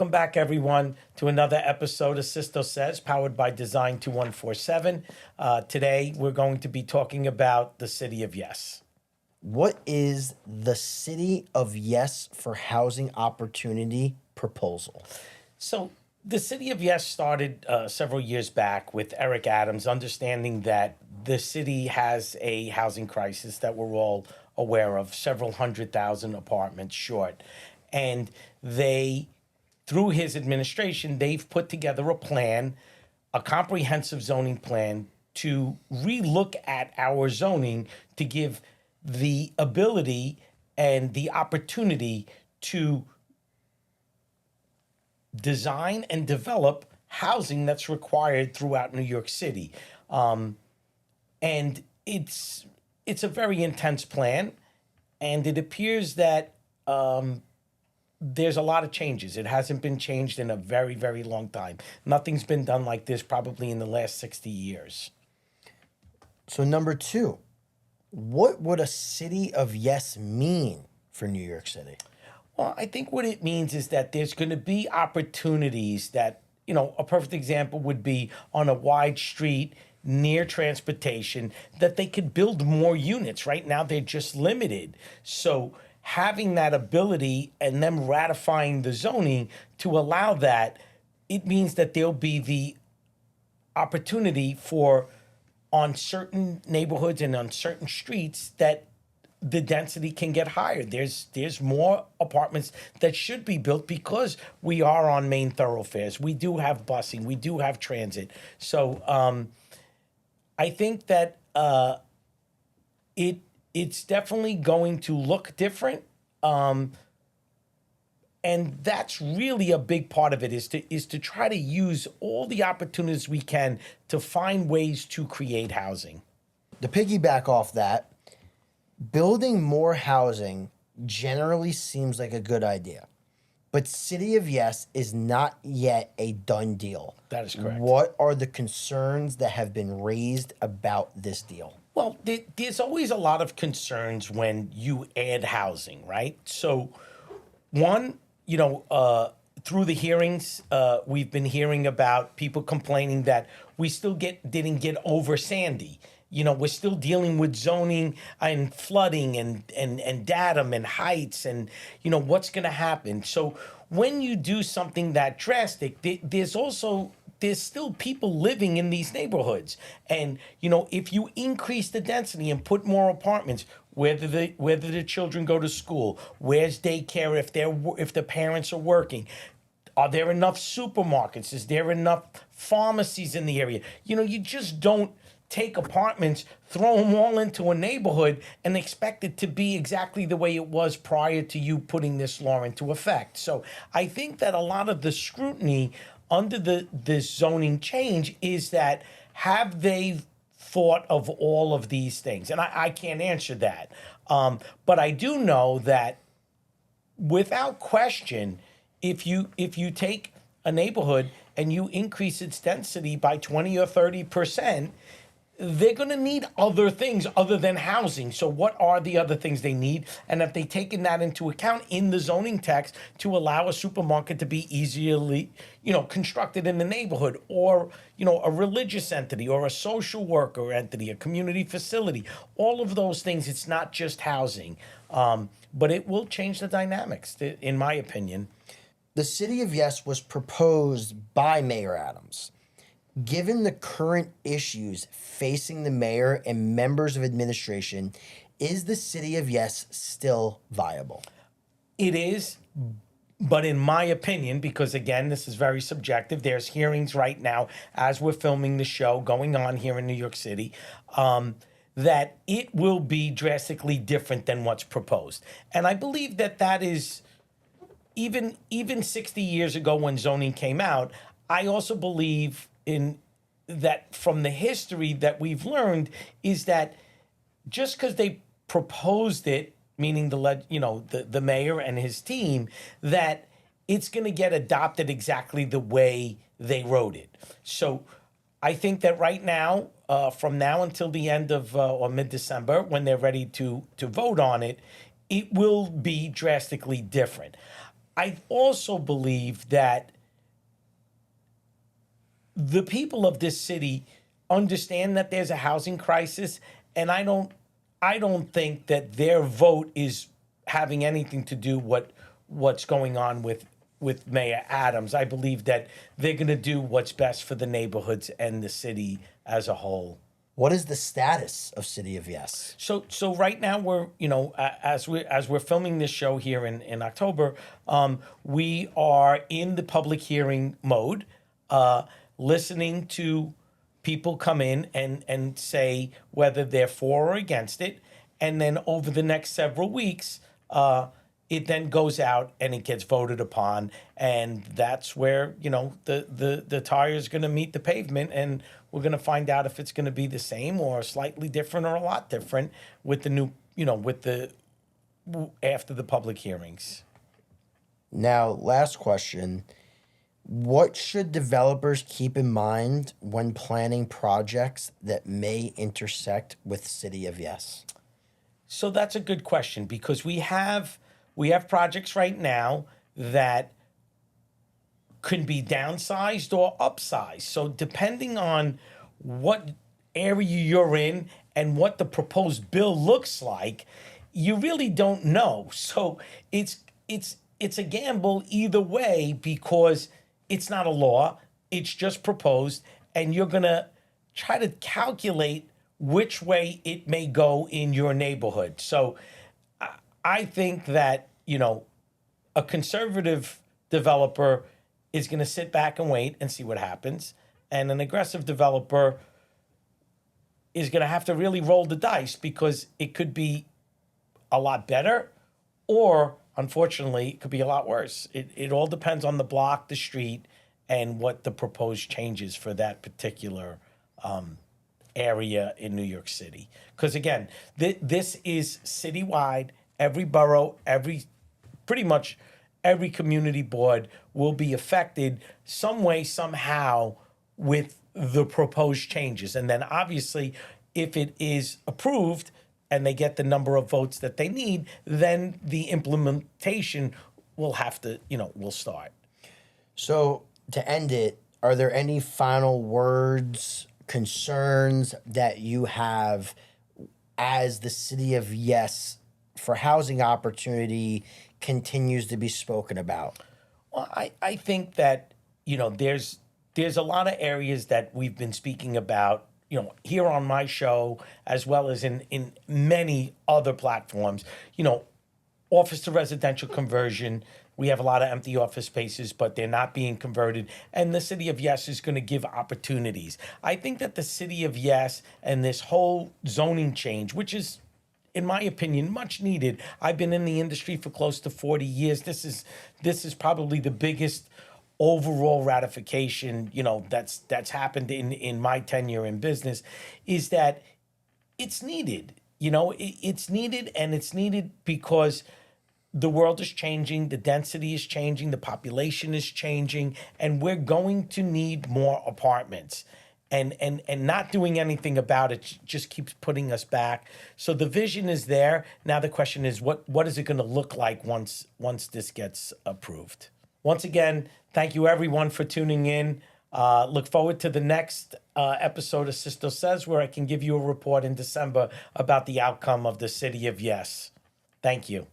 welcome back, everyone, to another episode of Sisto Says, powered by Design 2147. Today, we're going to be talking about the City of Yes. What is the City of Yes for Housing Opportunity proposal? So, the City of Yes started several years back with Eric Adams, understanding that the city has a housing crisis that we're all aware of, several 100,000 apartments short. And through his administration, they've put together a plan, a comprehensive zoning plan to relook at our zoning to give the ability and the opportunity to design and develop housing that's required throughout New York City. And it's a very intense plan, and it appears that there's a lot of changes. It hasn't been changed in a very, very long time. Nothing's been done like this probably in the last 60 years. So number two, what would a City of Yes mean for New York City? Well, I think what it means is that there's going to be opportunities that, a perfect example would be on a wide street near transportation, that they could build more units. Right now, they're just limited. So having that ability and them ratifying the zoning to allow that, it means that there'll be the opportunity for, on certain neighborhoods and on certain streets, that the density can get higher. There's more apartments that should be built because we are on main thoroughfares. We do have busing. We do have transit. So I think that it's definitely going to look different. And that's really a big part of it, is to try to use all the opportunities we can to find ways to create housing. To piggyback off that, building more housing generally seems like a good idea. But City of Yes is not yet a done deal. That is correct. What are the concerns that have been raised about this deal? Well, there's always a lot of concerns when you add housing, right? So, one, through the hearings, we've been hearing about people complaining that we still didn't get over Sandy. We're still dealing with zoning and flooding and datum and heights and, what's going to happen. So when you do something that drastic, there's still people living in these neighborhoods. And, if you increase the density and put more apartments, where do the children go to school? Where's daycare if the parents are working? Are there enough supermarkets? Is there enough pharmacies in the area? You just don't take apartments, throw them all into a neighborhood, and expect it to be exactly the way it was prior to you putting this law into effect. So I think that a lot of the scrutiny under this zoning change is that, have they thought of all of these things? And I can't answer that. But I do know that without question, if you take a neighborhood and you increase its density by 20 or 30%, they're going to need other things other than housing. So what are the other things they need? And have they taken that into account in the zoning text to allow a supermarket to be easily, constructed in the neighborhood, or, a religious entity, or a social worker entity, a community facility? All of those things, it's not just housing. But it will change the dynamics, in my opinion. The City of Yes was proposed by Mayor Adams. Given the current issues facing the mayor and members of administration, is the City of Yes still viable? It is, but in my opinion, because again, this is very subjective, there's hearings right now as we're filming the show going on here in New York City, that it will be drastically different than what's proposed. And I believe that is, even 60 years ago when zoning came out, I also believe in that from the history that we've learned is that just because they proposed it, meaning the mayor and his team, that it's going to get adopted exactly the way they wrote it. So I think that right now, from now until the end of or mid-December, when they're ready to vote on it, it will be drastically different. I also believe that the people of this city understand that there's a housing crisis, and I don't think that their vote is having anything to do what's going on with Mayor Adams. I believe that they're going to do what's best for the neighborhoods and the city as a whole. What is the status of City of Yes? So right now we're as we're filming this show here in October, we are in the public hearing mode, listening to people come in and say whether they're for or against it, and then over the next several weeks, it then goes out and it gets voted upon, and that's where the tire is going to meet the pavement, and we're going to find out if it's going to be the same or slightly different or a lot different with the new with the after the public hearings. Now, last question. What should developers keep in mind when planning projects that may intersect with City of Yes? So that's a good question, because we have projects right now that could be downsized or upsized. So depending on what area you're in and what the proposed bill looks like, you really don't know. So it's a gamble either way, because it's not a law, it's just proposed, and you're going to try to calculate which way it may go in your neighborhood. So I think that, a conservative developer is going to sit back and wait and see what happens. And an aggressive developer is going to have to really roll the dice, because it could be a lot better, or unfortunately, it could be a lot worse. It all depends on the block, the street, and what the proposed changes for that particular area in New York City. Because again, this is citywide. Every borough, pretty much every community board will be affected some way, somehow, with the proposed changes. And then obviously, if it is approved and they get the number of votes that they need, then the implementation will have to, will start. So, to end it, are there any final words, concerns that you have as the City of Yes for housing opportunity continues to be spoken about? Well, I think that, there's a lot of areas that we've been speaking about, here on my show, as well as in many other platforms. Office to residential conversion. We have a lot of empty office spaces, but they're not being converted. And the City of Yes is going to give opportunities. I think that the City of Yes and this whole zoning change, which is, in my opinion, much needed. I've been in the industry for close to 40 years. This is probably the biggest overall ratification, that's happened in my tenure in business, is that it's needed. It's needed, and it's needed because the world is changing, the density is changing, the population is changing, and we're going to need more apartments. And not doing anything about it just keeps putting us back. So the vision is there. Now the question is, what is it going to look like once this gets approved? Once again, thank you everyone for tuning in. Look forward to the next episode of Sisto Says, where I can give you a report in December about the outcome of the City of Yes. Thank you.